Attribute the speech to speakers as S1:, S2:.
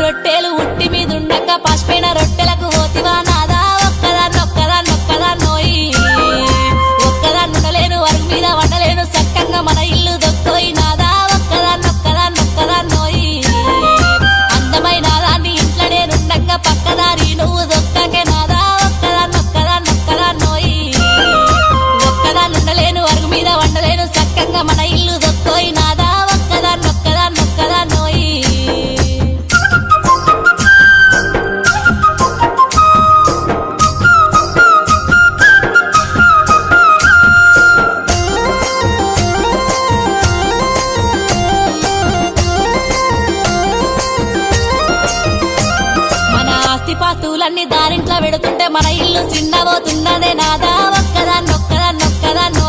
S1: రొట్టెలు ఉట్టి మీదుండక పసిపోయిన రొట్టెలకు పోతివా నాదా ఒక్కదాన్నోయి ఒక్కదాన్నుండలేను అరుగు మీద వండలేను సక్కంగా మన ఇల్లు దొక్కోయి నాదా ఒక్కదాన్నోయి అందమైన దాన్ని ఇంట్లో నేనుండగా పక్కదారి నువ్వు దొక్కకే నాదా ఒక్కదాన్నోయి ఒక్కదాన్నుండలేను అరుగు మీద వండలేను సక్కంగా మన ఇల్లు దొక్కోయి నాదా ఒక్కదాన్నోయి పాస్తులన్నీ దారింట్లో పెడుతుంటే మన ఇల్లు చిన్నబోతున్నదే నాదా ఒక్కదాన్నొక్కదాన్నొక్కదాన్నో